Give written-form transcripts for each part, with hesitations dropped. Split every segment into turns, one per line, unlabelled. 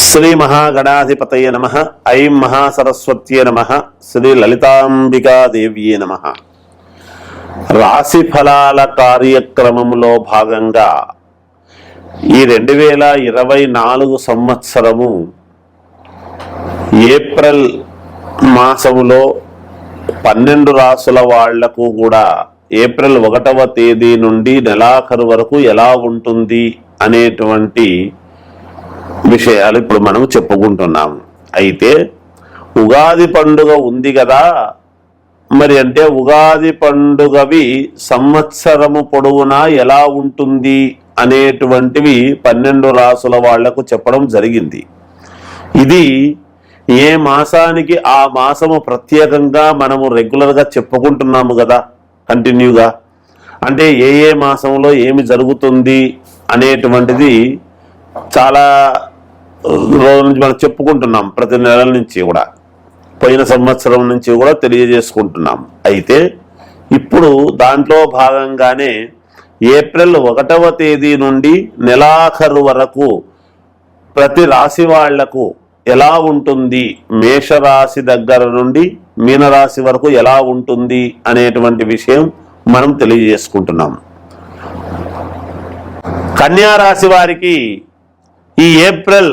శ్రీ మహాగణాధిపతయ నమః. ఐం మహాసరస్వత్యే నమః. శ్రీ లలితాంబికాదేవ్యే నమః. రాశి ఫలాల కార్యక్రమంలో భాగంగా ఈ 2024 సంవత్సరము ఏప్రిల్ మాసములో 12 రాసుల వాళ్లకు కూడా ఏప్రిల్ 1వ తేదీ నుండి నెలాఖరు వరకు ఎలా ఉంటుంది అనేటువంటి విషయాలు ఇప్పుడు మనం చెప్పుకుంటున్నాము. అయితే ఉగాది పండుగ ఉంది కదా, మరి అంటే ఉగాది పండుగవి సంవత్సరము పొడవునా ఎలా ఉంటుంది అనేటువంటివి 12 రాసుల వాళ్లకు చెప్పడం జరిగింది. ఇది ఏ మాసానికి ఆ మాసము ప్రత్యేకంగా మనము రెగ్యులర్గా చెప్పుకుంటున్నాము కదా కంటిన్యూగా. అంటే ఏ మాసంలో ఏమి జరుగుతుంది అనేటువంటిది చాలా రోజుల నుంచి మనం చెప్పుకుంటున్నాం, ప్రతి నెల నుంచి కూడా, పోయిన సంవత్సరం నుంచి కూడా తెలియజేసుకుంటున్నాం. అయితే ఇప్పుడు దాంట్లో భాగంగానే ఏప్రిల్ 1వ తేదీ నుండి నెలాఖరు వరకు ప్రతి రాశి వాళ్లకు ఎలా ఉంటుంది, మేషరాశి దగ్గర నుండి మీనరాశి వరకు ఎలా ఉంటుంది అనేటువంటి విషయం మనం తెలియజేసుకుంటున్నాం. కన్యా రాశి వారికి ఈ ఏప్రిల్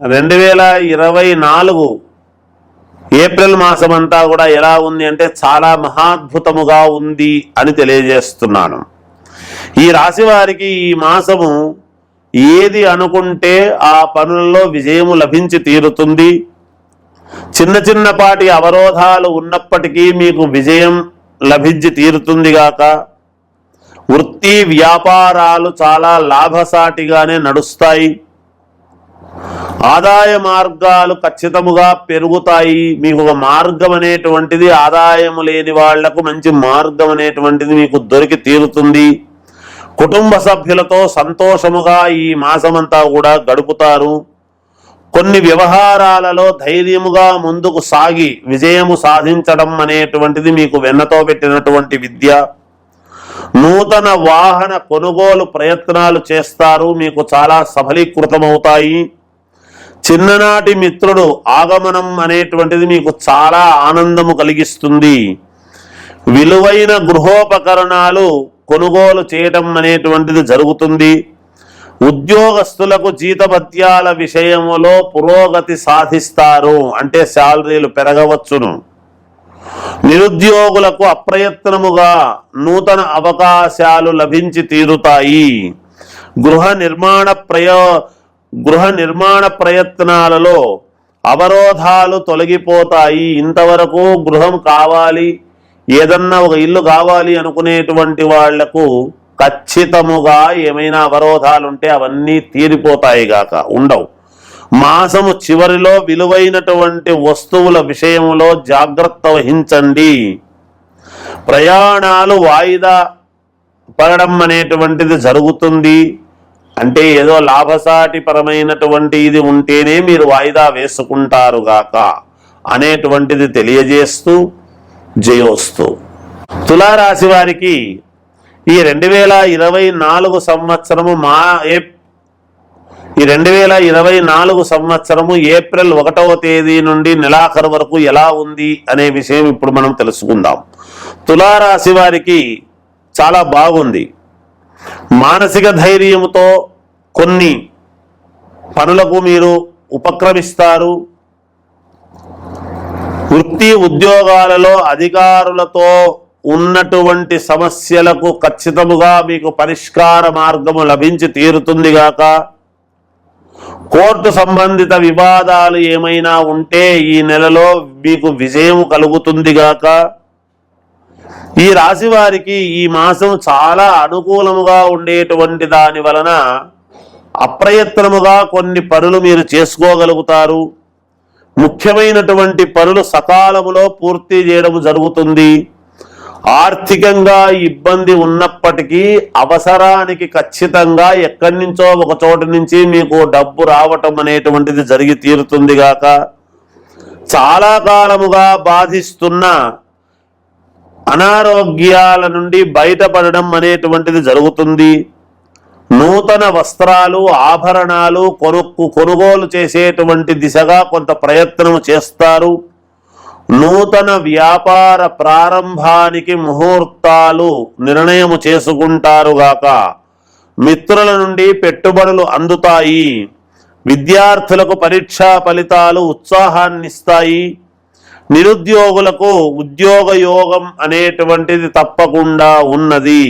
2024 ఏప్రిల్ మాసం అంతా కూడా ఎలా ఉంది అంటే చాలా మహాద్భుతముగా ఉంది అని తెలియజేస్తున్నాను. ఈ రాశి వారికి ఈ మాసము ఏది అనుకుంటే ఆ పనుల్లో విజయము లభించి తీరుతుంది. చిన్న చిన్నపాటి అవరోధాలు ఉన్నప్పటికీ మీకు విజయం లభించి తీరుతుంది గాక. వృత్తి వ్యాపారాలు చాలా లాభసాటిగానే నడుస్తాయి. ఆదాయ మార్గాలు ఖచ్చితముగా పెరుగుతాయి. మీకు ఒక మార్గం అనేటువంటిది, ఆదాయము లేని వాళ్లకు మంచి మార్గం అనేటువంటిది మీకు దొరికి తీరుతుంది. కుటుంబ సభ్యులతో సంతోషముగా ఈ మాసమంతా కూడా గడుపుతారు. కొన్ని వ్యవహారాలలో ధైర్యముగా ముందుకు సాగి విజయము సాధించడం అనేటువంటిది మీకు వెన్నతో పెట్టినటువంటి విద్య. నూతన వాహన కొనుగోలు ప్రయత్నాలు చేస్తారు, మీకు చాలా సఫలీకృతమవుతాయి. చిన్ననాటి మిత్రుడు ఆగమనం అనేటువంటిది మీకు చాలా ఆనందము కలిగిస్తుంది. విలువైన గృహోపకరణాలు కొనుగోలు చేయటం అనేటువంటిది జరుగుతుంది. ఉద్యోగస్తులకు జీతభత్యాల విషయములో పురోగతి సాధిస్తారు, అంటే శాలరీలు పెరగవచ్చును. నిరుద్యోగులకు అప్రయత్నముగా నూతన అవకాశాలు లభించి తీరుతాయి. గృహ నిర్మాణ ప్రయత్నాలలో అవరోధాలు తొలగిపోతాయి. ఇంతవరకు గృహం కావాలి, ఏదన్నా ఒక ఇల్లు కావాలి అనుకునేటువంటి వాళ్లకు ఖచ్చితముగా ఏమైనా అవరోధాలు ఉంటే అవన్నీ తీరిపోతాయి గాక, ఉండవు. మాసము చివరిలో విలువైనటువంటి వస్తువుల విషయంలో జాగ్రత్త వహించండి. ప్రయాణాలు వాయిదా పడడం అనేటువంటిది జరుగుతుంది. అంటే ఏదో లాభసాటి పరమైనటువంటి ఇది ఉంటేనే మీరు వాయిదా వేసుకుంటారు గాక అనేటువంటిది తెలియజేస్తూ జయోస్తు. తులారాశి వారికి ఈ 2024 సంవత్సరము ఈ 2024 సంవత్సరము ఏప్రిల్ 1వ తేదీ నుండి నెలాఖరు వరకు ఎలా ఉంది అనే విషయం ఇప్పుడు మనం తెలుసుకుందాం. తులారాశి వారికి చాలా బాగుంది. మానసిక ధైర్యముతో కొన్ని పనులకు మీరు ఉపక్రమిస్తారు. వృత్తి ఉద్యోగాలలో అధికారులతో ఉన్నటువంటి సమస్యలకు ఖచ్చితముగా మీకు పరిష్కార మార్గము లభించి తీరుతుంది గాక. కోర్టు సంబంధిత వివాదాలు ఏమైనా ఉంటే ఈ నెలలో మీకు విజయం కలుగుతుంది గాక. ఈ రాశి వారికి ఈ మాసం చాలా అనుకూలముగా ఉండేటువంటి దాని వలన అప్రయత్నముగా కొన్ని పనులు మీరు చేసుకోగలుగుతారు. ముఖ్యమైనటువంటి పనులు సకాలములో పూర్తి చేయడం జరుగుతుంది. ఆర్థికంగా ఇబ్బంది ఉన్నప్పటికీ అవసరానికి ఖచ్చితంగా ఎక్కడి నుంచో ఒక చోటు నుంచి మీకు డబ్బు రావటం అనేటువంటిది జరిగి తీరుతుంది గాక. చాలా కాలముగా బాధిస్తున్న అనారోగ్యాల నుండి బయటపడడం అనేటువంటిది జరుగుతుంది. నూతన వస్త్రాలు ఆభరణాలు కొనుగోలు చేసేటువంటి దిశగా కొంత ప్రయత్నం చేస్తారు. నూతన వ్యాపార ప్రారంభానికి ముహూర్తాలు నిర్ణయం చేసుకుంటారుగాక. మిత్రుల నుండి పెట్టుబడులు అందుతాయి. విద్యార్థులకు పరీక్షా ఫలితాలు ఉత్సాహాన్నిస్తాయి. నిరుద్యోగులకు ఉద్యోగ యోగం అనేటువంటిది తప్పకుండా ఉన్నది.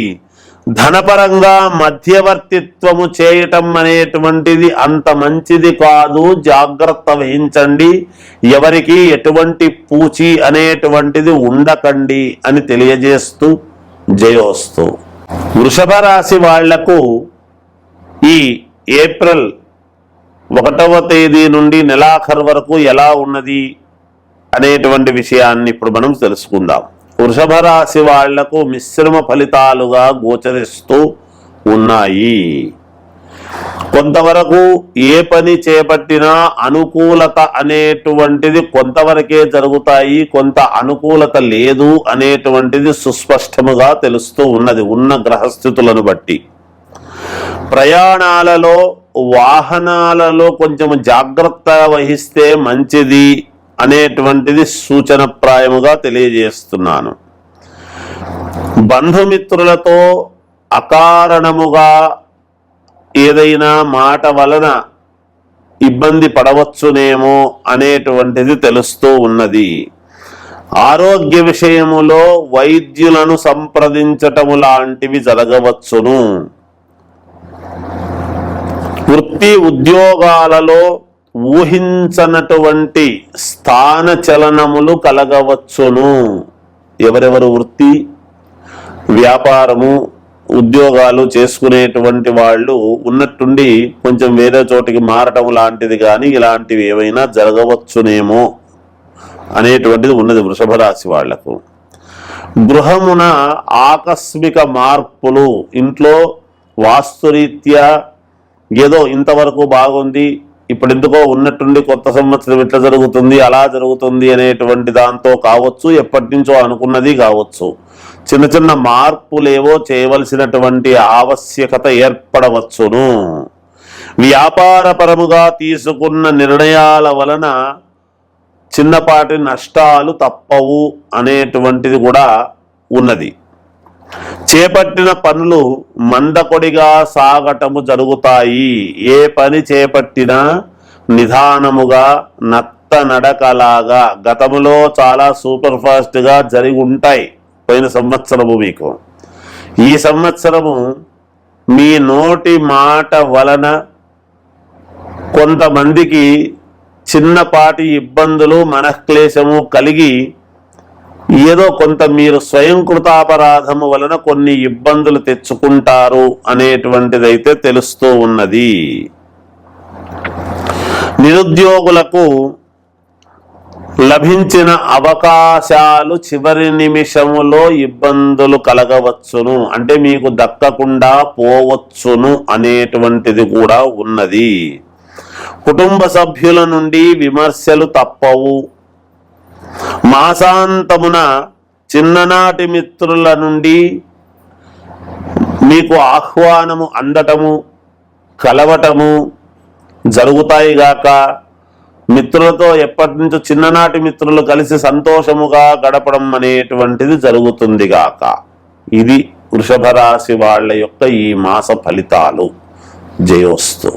ధనపరంగా మధ్యవర్తిత్వము చేయటం అనేటువంటిది అంత మంచిది కాదు, జాగ్రత్త వహించండి. ఎవరికి ఎటువంటి పూచి అనేటువంటిది ఉండకండి అని తెలియజేస్తూ జయోస్తు. వృషభ రాశి వాళ్లకు ఈ ఏప్రిల్ 1వ తేదీ నుండి నెలాఖరు వరకు ఎలా ఉన్నది అనేటువంటి విషయాన్ని ఇప్పుడు మనం తెలుసుకుందాం. వృషభ రాశి వాళ్లకు మిశ్రమ ఫలితాలుగా గోచరిస్తూ ఉన్నాయి. కొంతవరకు ఏ పని చేపట్టినా అనుకూలత అనేటువంటిది కొంతవరకే జరుగుతాయి, కొంత అనుకూలత లేదు అనేటువంటిది సుస్పష్టముగా తెలుస్తూ ఉన్నది ఉన్న గ్రహస్థితులను బట్టి. ప్రయాణాలలో వాహనాలలో కొంచెం జాగ్రత్త వహిస్తే మంచిది అనేటువంటిది సూచనప్రాయముగా తెలియజేస్తున్నాను. బంధుమిత్రులతో అకారణముగా ఏదైనా మాట వలన ఇబ్బంది పడవచ్చునేమో అనేటువంటిది తెలుస్తూ ఉన్నది. ఆరోగ్య విషయములో వైద్యులను సంప్రదించటము లాంటివి జరగవచ్చును. వృత్తి ఉద్యోగాలలో ఊహించనటువంటి స్థాన చలనములు కలగవచ్చును. ఎవరెవరు వృత్తి వ్యాపారము ఉద్యోగాలు చేసుకునేటువంటి వాళ్ళు ఉన్నట్టుండి కొంచెం వేరే చోటికి మారటం లాంటిది కానీ ఇలాంటివి ఏవైనా జరగవచ్చునేమో అనేటువంటిది ఉన్నది వృషభ రాశి వాళ్లకు. గృహమున ఆకస్మిక మార్పులు, ఇంట్లో వాస్తురీత్యా ఏదో ఇంతవరకు బాగుంది, ఇప్పుడు ఎందుకో ఉన్నట్టుండి కొత్త సంవత్సరం ఇట్లా జరుగుతుంది అలా జరుగుతుంది అనేటువంటి దాంతో కావచ్చు, ఎప్పటి నుంచో అనుకున్నది కావచ్చు, చిన్న చిన్న మార్పులేవో చేయవలసినటువంటి ఆవశ్యకత ఏర్పడవచ్చును. వ్యాపారపరముగా తీసుకున్న నిర్ణయాల వలన చిన్నపాటి నష్టాలు తప్పవు అనేటువంటిది కూడా ఉన్నది. చేపట్టిన పనులు మందకొడిగా సాగటము జరుగుతాయి. ఏ పని చేపట్టినా నిదానముగా నత్త నడకలాగా గతములో చాలా సూపర్ ఫాస్ట్గా జరిగి ఉంటాయి పోయిన సంవత్సరము. మీకు ఈ సంవత్సరము మీ నోటి మాట వలన కొంతమందికి చిన్నపాటి ఇబ్బందులు మనఃక్లేశము కలిగి ఏదో కొంత మీరు స్వయం కృతాపరాధము వలన కొన్ని ఇబ్బందులు తెచ్చుకుంటారు అనేటువంటిదైతే తెలుస్తూ ఉన్నది. నిరుద్యోగులకు లభించిన అవకాశాలు చివరి నిమిషములో ఇబ్బందులు కలగవచ్చును, అంటే మీకు దక్కకుండా పోవచ్చును అనేటువంటిది కూడా ఉన్నది. కుటుంబ సభ్యుల నుండి విమర్శలు తప్పవు. మాసాంతమున చిన్ననాటి మిత్రుల నుండి మీకు ఆహ్వానము అందటము కలవటము జరుగుతాయి గాక. మిత్రులతో ఎప్పటి నుంచో చిన్ననాటి మిత్రులు కలిసి సంతోషముగా గడపడం అనేటువంటిది జరుగుతుంది గాక. ఇది వృషభ రాశి వాళ్ళ యొక్క ఈ మాస ఫలితాలు. జయోస్తు.